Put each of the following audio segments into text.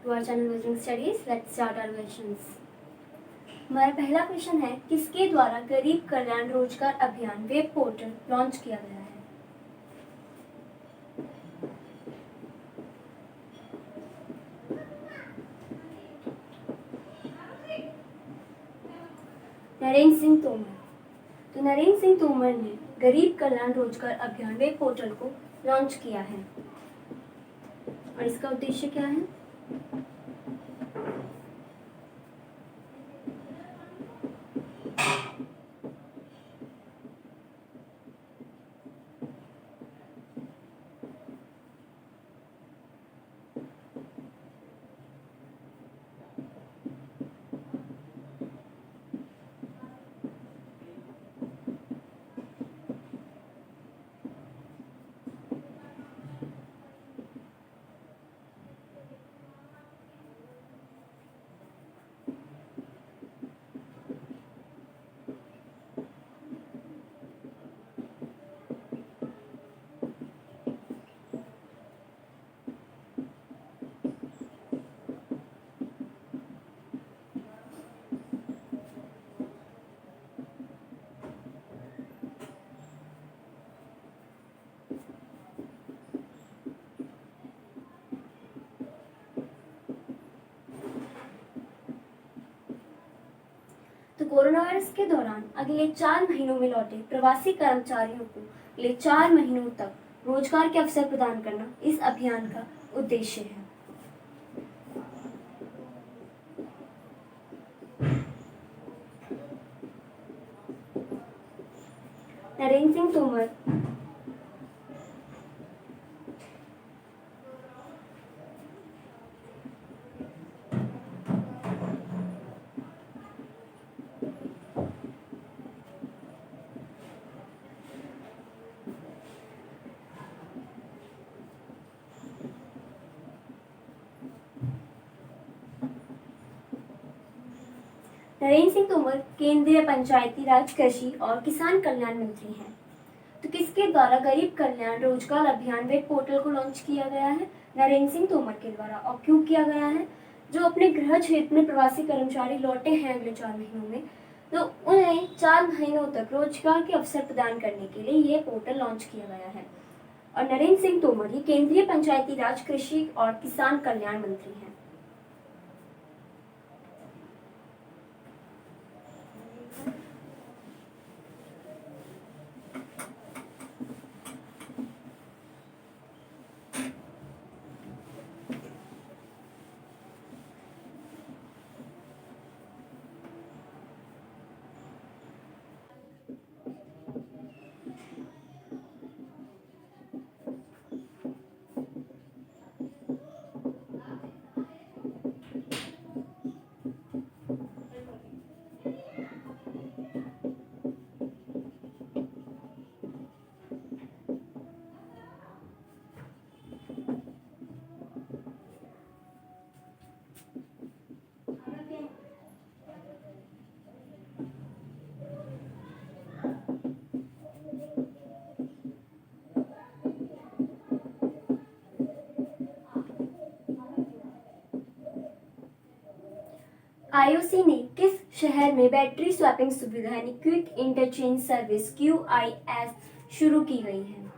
back to our channel Wisdom Studies. Let's start our questions. हमारा पहला question है, किसके द्वारा गरीब कल्याण रोजगार अभियान वेब पोर्टल लॉन्च किया गया है? नरेंद्र सिंह तोमर। तो नरेंद्र सिंह तोमर ने गरीब कल्याण रोजगार अभियान वेब पोर्टल को लॉन्च किया है और इसका उद्देश्य क्या है? तो कोरोना वायरस के दौरान अगले 4 महीनों में लौटे प्रवासी कर्मचारियों को अगले 4 महीनों तक रोजगार के अवसर प्रदान करना इस अभियान का उद्देश्य है। नरेंद्र सिंह तोमर नरेंद्र सिंह तोमर केंद्रीय पंचायती राज, कृषि और किसान कल्याण मंत्री हैं। तो किसके द्वारा गरीब कल्याण रोजगार अभियान वेब पोर्टल को लॉन्च किया गया है? नरेंद्र सिंह तोमर के द्वारा। और क्यों किया गया है? जो अपने गृह क्षेत्र में प्रवासी कर्मचारी लौटे हैं अगले 4 महीनों में, तो उन्हें 4 महीनों तक रोजगार के अवसर प्रदान करने के लिए ये पोर्टल लॉन्च किया गया है। और नरेंद्र सिंह तोमर ये केंद्रीय पंचायती राज, कृषि और किसान कल्याण मंत्री हैं। आईओसी ने किस शहर में बैटरी स्वैपिंग सुविधा यानी क्विक इंटरचेंज सर्विस QIS शुरू की गई है?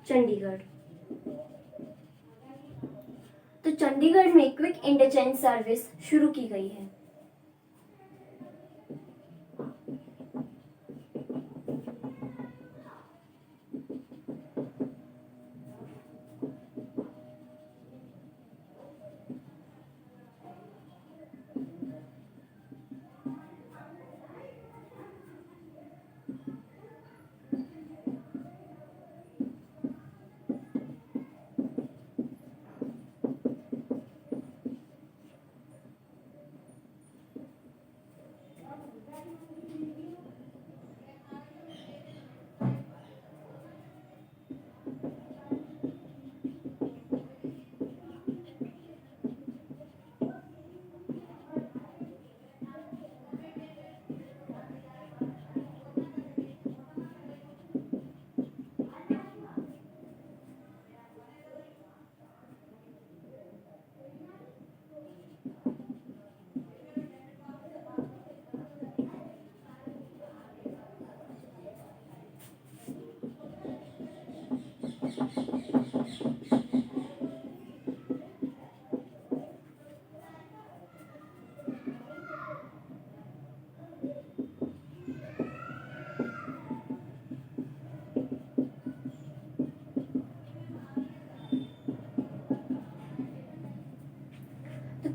चंडीगढ़। तो चंडीगढ़ में क्विक इंटरचेंज सर्विस शुरू की गई है।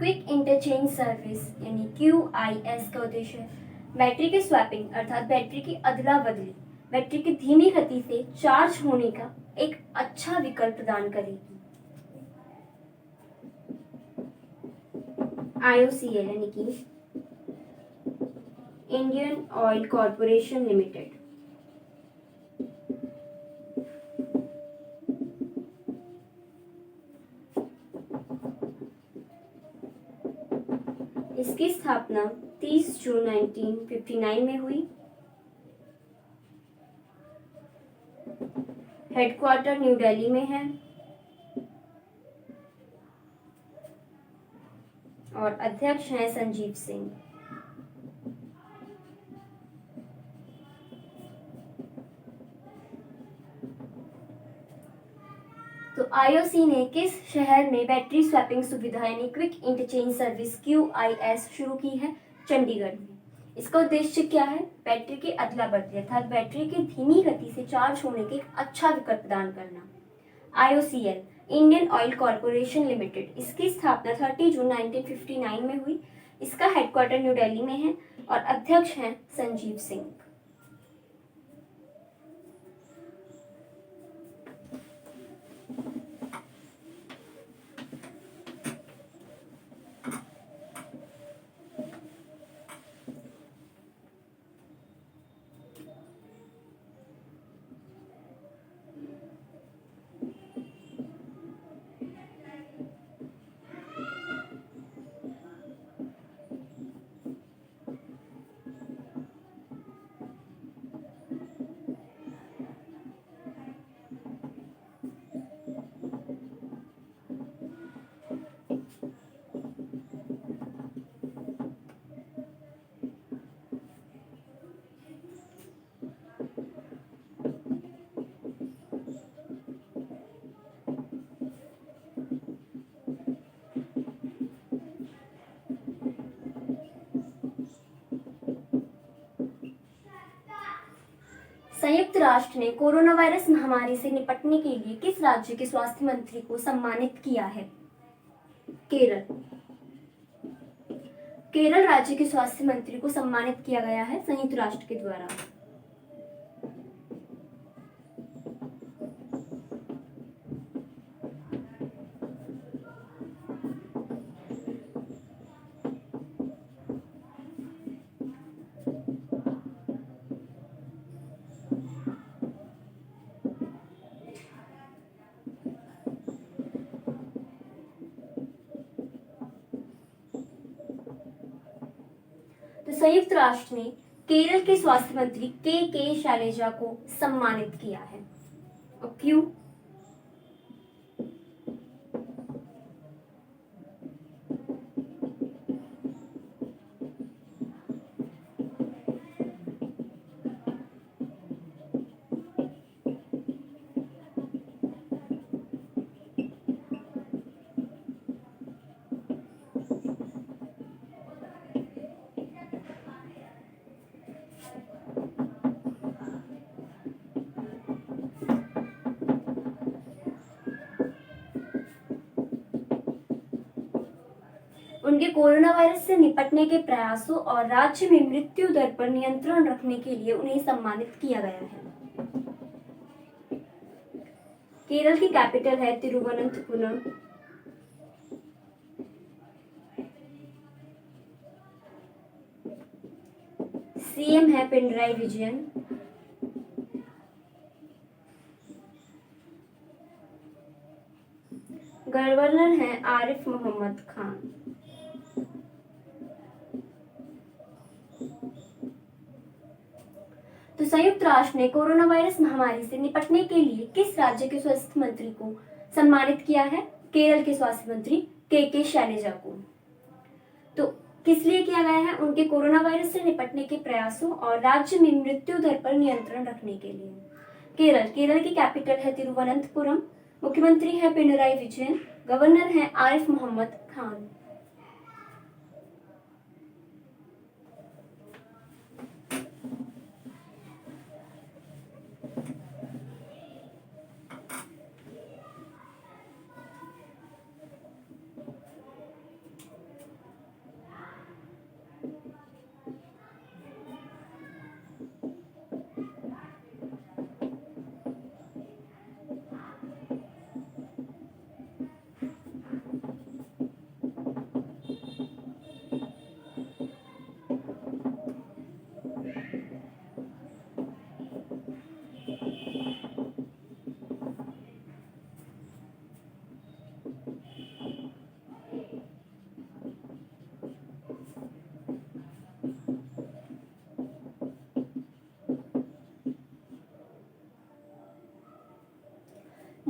क्विक इंटरचेंज सर्विस यानी QIS का उद्देश्य है बैटरी की स्वैपिंग अर्थात बैटरी की अदला बदली बैटरी की धीमी गति से चार्ज होने का एक अच्छा विकल्प प्रदान करेगी। IOCL यानी कि इंडियन ऑयल कॉरपोरेशन लिमिटेड इसकी स्थापना 30 जून 1959 में हुई। हेडक्वार्टर न्यू दिल्ली में है और अध्यक्ष हैं संजीव सिंह। तो IOC ने किस शहर में बैटरी स्वैपिंग सुविधा यानी क्विक इंटरचेंज सर्विस QIS शुरू की है? चंडीगढ़ में। इसका उद्देश्य क्या है? बैटरी की अदला बदली अर्थात बैटरी की धीमी गति से चार्ज होने के एक अच्छा विकल्प प्रदान करना। IOCL Indian oil corporation limited इसकी स्थापना 30 जून 1959 में हुई। इसका हेडक्वार्टर न्यू दिल्ली में है और अध्यक्ष हैं संजीव सिंह। संयुक्त राष्ट्र ने कोरोना वायरस महामारी से निपटने के लिए किस राज्य के स्वास्थ्य मंत्री को सम्मानित किया है? केरल। केरल राज्य के स्वास्थ्य मंत्री को सम्मानित किया गया है संयुक्त राष्ट्र के द्वारा। तो संयुक्त राष्ट्र ने केरल के स्वास्थ्य मंत्री के शैलजा को सम्मानित किया है। और क्यों? उनके कोरोना वायरस से निपटने के प्रयासों और राज्य में मृत्यु दर पर नियंत्रण रखने के लिए उन्हें सम्मानित किया गया है। केरल की कैपिटल है तिरुवनंतपुरम। CM है पिनराई विजयन। गवर्नर हैं आरिफ मोहम्मद खान। तो संयुक्त राष्ट्र ने कोरोना वायरस महामारी से निपटने के लिए किस राज्य के स्वास्थ्य मंत्री को सम्मानित किया है? केरल के स्वास्थ्य मंत्री के शैलजा को। तो किस लिए किया गया है? उनके कोरोना वायरस से निपटने के प्रयासों और राज्य में मृत्यु दर पर नियंत्रण रखने के लिए। केरल की कैपिटल है तिरुवनंतपुरम। मुख्यमंत्री है पिनराई विजयन। गवर्नर है आरिफ मोहम्मद खान।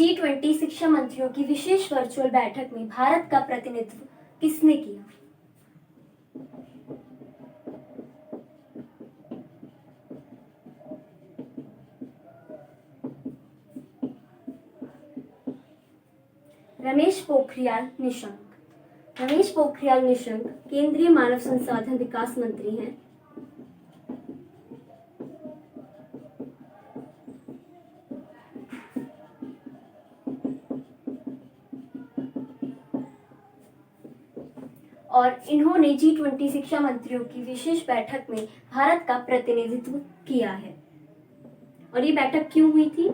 G20 शिक्षा मंत्रियों की विशेष वर्चुअल बैठक में भारत का प्रतिनिधित्व किसने किया? रमेश पोखरियाल निशंक। रमेश पोखरियाल निशंक केंद्रीय मानव संसाधन विकास मंत्री हैं। और इन्होंने G20 शिक्षा मंत्रियों की विशेष बैठक में भारत का प्रतिनिधित्व किया है। और ये बैठक क्यों हुई थी?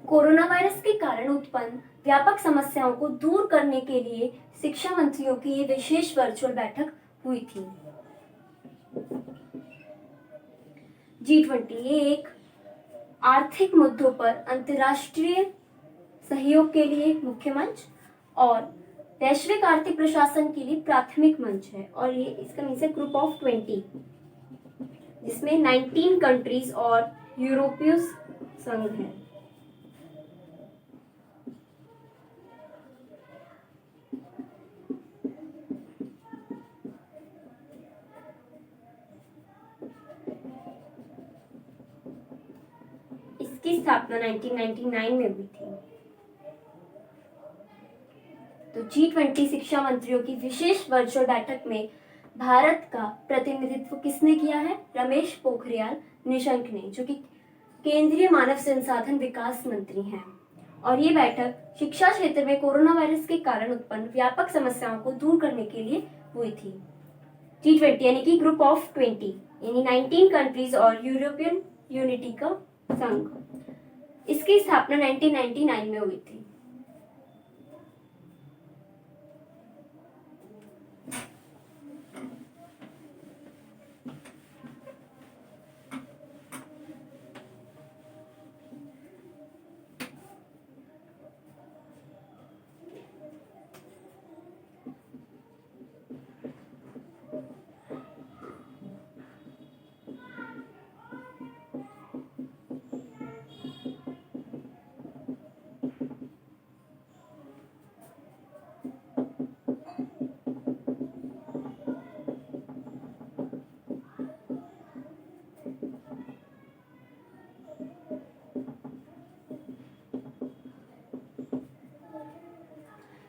कोरोना वायरस के कारण उत्पन्न व्यापक समस्याओं को दूर करने के लिए शिक्षा मंत्रियों की ये विशेष वर्चुअल बैठक हुई थी। G20 ये एक आर्थिक मुद्दों पर अंतर्राष्ट्रीय सहयोग के लिए मुख्य मंच और वैश्विक आर्थिक प्रशासन के लिए प्राथमिक मंच है। और ये इसका मीन्स है ग्रुप ऑफ 20, जिसमें 19 कंट्रीज और यूरोपीय संघ है। इसकी स्थापना 1999 में हुई थी। तो G20 शिक्षा मंत्रियों की विशेष वर्चुअल बैठक में भारत का प्रतिनिधित्व किसने किया है? रमेश पोखरियाल निशंक ने, जो कि केंद्रीय मानव संसाधन विकास मंत्री हैं। और ये बैठक शिक्षा क्षेत्र में कोरोना वायरस के कारण उत्पन्न व्यापक समस्याओं को दूर करने के लिए हुई थी। G20 यानी कि ग्रुप ऑफ 20 यानी 19 कंट्रीज और यूरोपियन यूनिटी का संघ, इसकी स्थापना 1999 में हुई थी।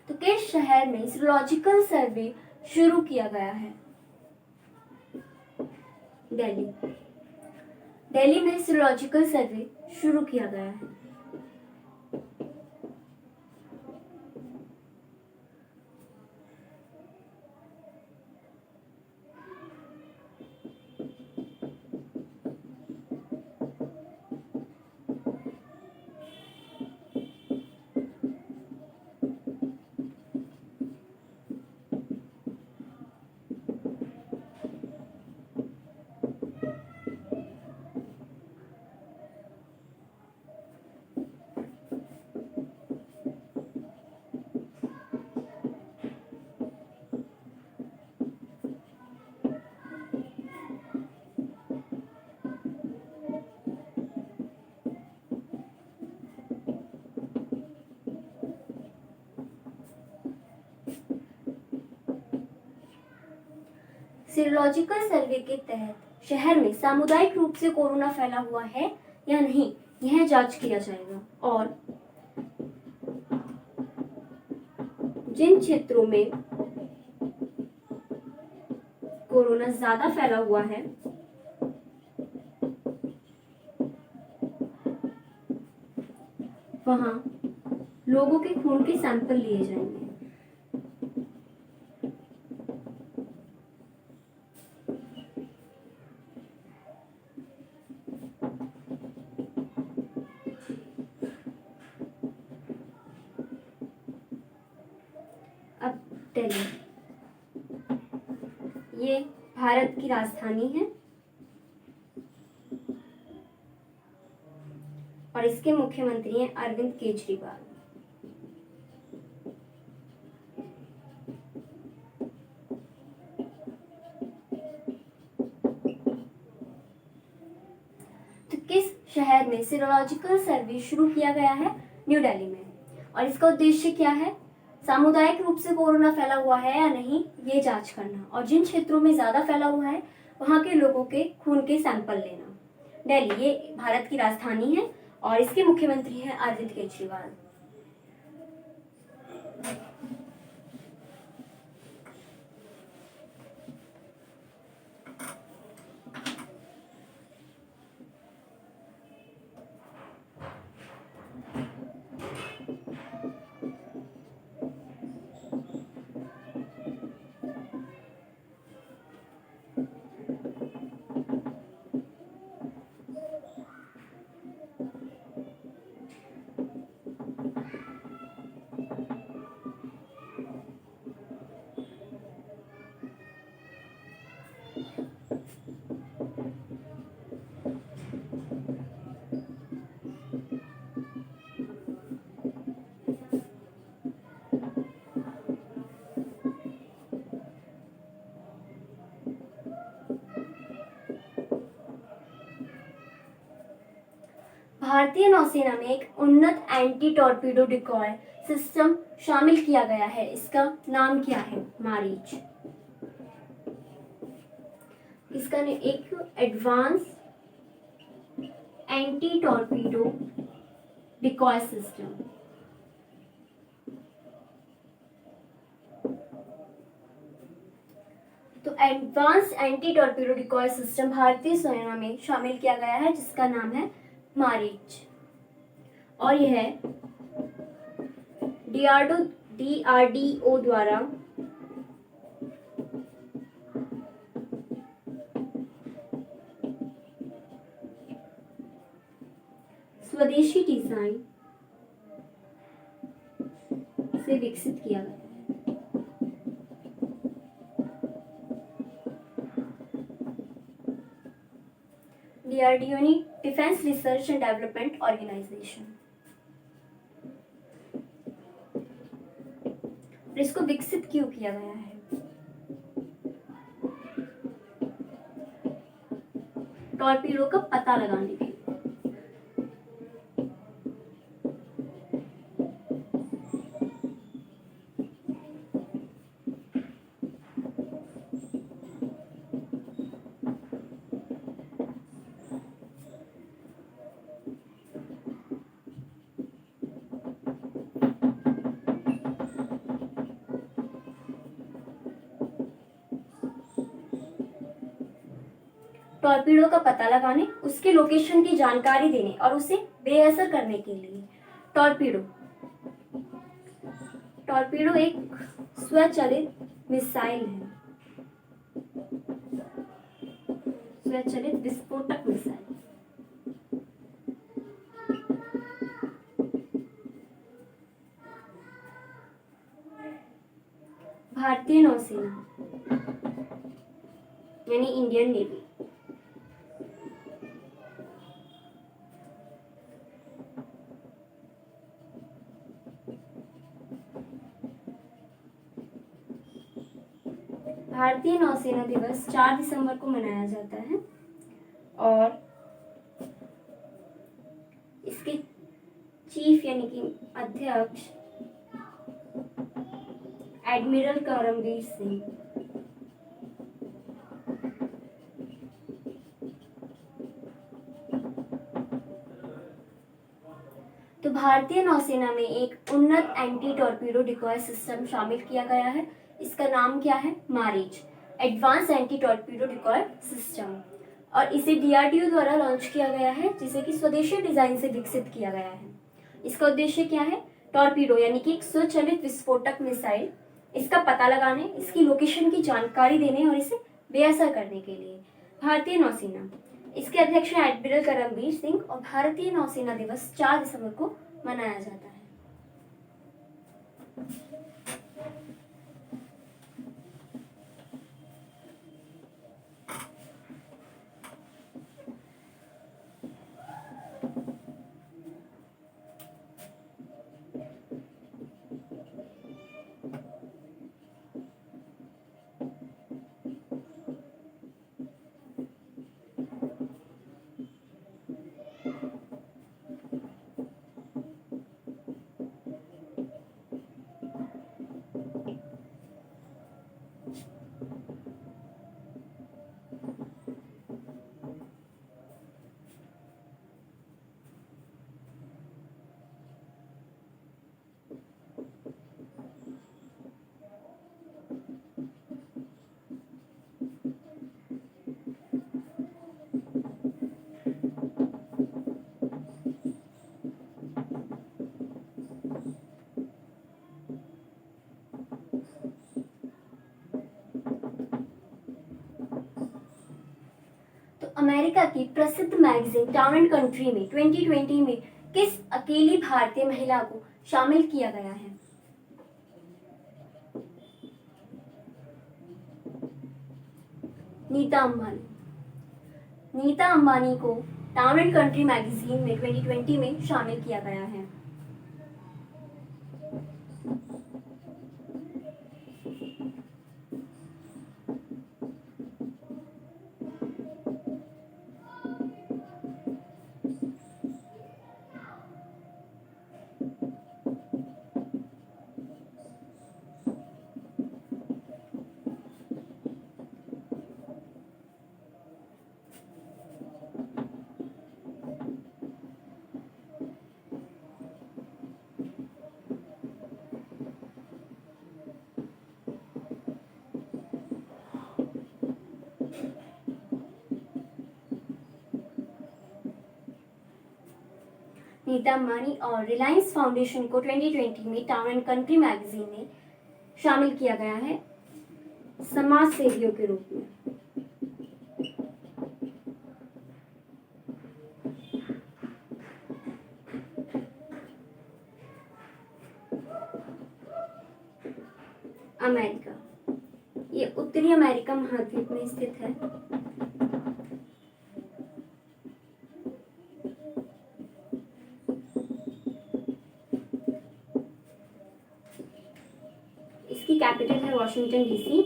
तो किस शहर में सीरोलॉजिकल सर्वे शुरू किया गया है? दिल्ली। दिल्ली में सीरोलॉजिकल सर्वे शुरू किया गया है। सीरोलॉजिकल सर्वे के तहत शहर में सामुदायिक रूप से कोरोना फैला हुआ है या नहीं, यह जांच किया जाएगा। और जिन क्षेत्रों में कोरोना ज्यादा फैला हुआ है वहां लोगों के खून के सैंपल लिए जाएंगे। दिल्ली। ये भारत की राजधानी है और इसके मुख्यमंत्री हैं अरविंद केजरीवाल। तो किस शहर में सीरोलॉजिकल सर्वे शुरू किया गया है? न्यू दिल्ली में। और इसका उद्देश्य क्या है? सामुदायिक रूप से कोरोना फैला हुआ है या नहीं, ये जांच करना, और जिन क्षेत्रों में ज्यादा फैला हुआ है वहां के लोगों के खून के सैंपल लेना। दिल्ली ये भारत की राजधानी है और इसके मुख्यमंत्री हैं अरविंद केजरीवाल। भारतीय नौसेना में एक उन्नत एंटी टॉर्पीडो डिकॉय सिस्टम शामिल किया गया है। इसका नाम क्या है? मारीच। इसका एक advance anti torpedo decoy system. तो advance anti torpedo decoy system भारतीय सेना में शामिल किया गया है जिसका नाम है मारीच। और यह डीआरडीओ द्वारा स्वदेशी डिजाइन से विकसित किया गया है। डीआरडीओ यानी Defence Research and Development Organisation. इसको विकसित क्यों किया गया है? टॉर्पीडो का पता लगाने के लिए। टॉर्पीडो का पता लगाने, उसके लोकेशन की जानकारी देने और उसे बेअसर करने के लिए। टॉर्पीडो एक स्वचालित मिसाइल है, स्वचालित विस्फोटक मिसाइल। भारतीय नौसेना यानी इंडियन नेवी भारतीय नौसेना दिवस 4 दिसंबर को मनाया जाता है और इसके चीफ यानी कि अध्यक्ष एडमिरल करमबीर सिंह। तो भारतीय नौसेना में एक उन्नत एंटी टॉर्पीडो डिकॉय सिस्टम शामिल किया गया है। इसका नाम क्या है? Maareech, advance anti torpedo decoy system. और इसे डीआरडीओ द्वारा लॉन्च किया गया है जिसे कि स्वदेशी डिजाइन से विकसित किया गया है। इसका उद्देश्य क्या है? टॉर्पीडो यानी कि एक स्वचालित विस्फोटक मिसाइल, इसका पता लगाने, इसकी लोकेशन की जानकारी देने और इसे बेअसर करने के लिए। भारतीय नौसेना, इसके अध्यक्ष हैं एडमिरल करमबीर सिंह और भारतीय नौसेना दिवस 4 दिसंबर को मनाया जाता है। अमेरिका की प्रसिद्ध मैगजीन टाउन एंड कंट्री में 2020 में किस अकेली भारतीय महिला को शामिल किया गया है? नीता अंबानी। नीता अंबानी को टाउन एंड कंट्री मैगजीन में 2020 में शामिल किया गया है। नीता अंबानी और रिलायंस फाउंडेशन को 2020 में टाउन एंड कंट्री मैगजीन में शामिल किया गया है समाज सेवियों के रूप में। अमेरिका, ये उत्तरी अमेरिका महाद्वीप में स्थित है। इसकी कैपिटल है वॉशिंगटन डीसी।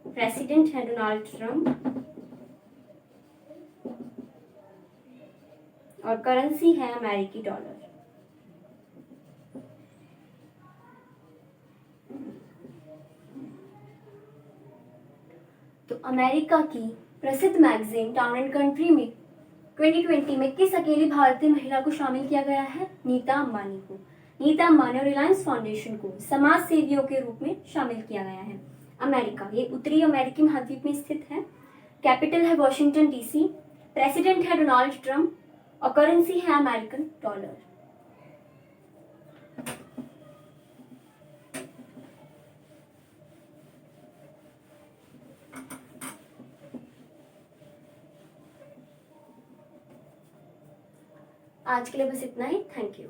प्रेसिडेंट है डोनाल्ड ट्रंप और करेंसी है अमेरिकी डॉलर। तो अमेरिका की प्रसिद्ध मैगजीन टाउन एंड कंट्री में 2020 में किस अकेली भारतीय महिला को शामिल किया गया है? नीता अंबानी को। नीता अंबानी और रिलायंस फाउंडेशन को समाज सेवियों के रूप में शामिल किया गया है। अमेरिका, ये उत्तरी अमेरिकी महाद्वीप में स्थित है। कैपिटल है वॉशिंगटन डीसी। प्रेसिडेंट है डोनाल्ड ट्रंप और करेंसी है अमेरिकन डॉलर। आज के लिए बस इतना ही। Thank you.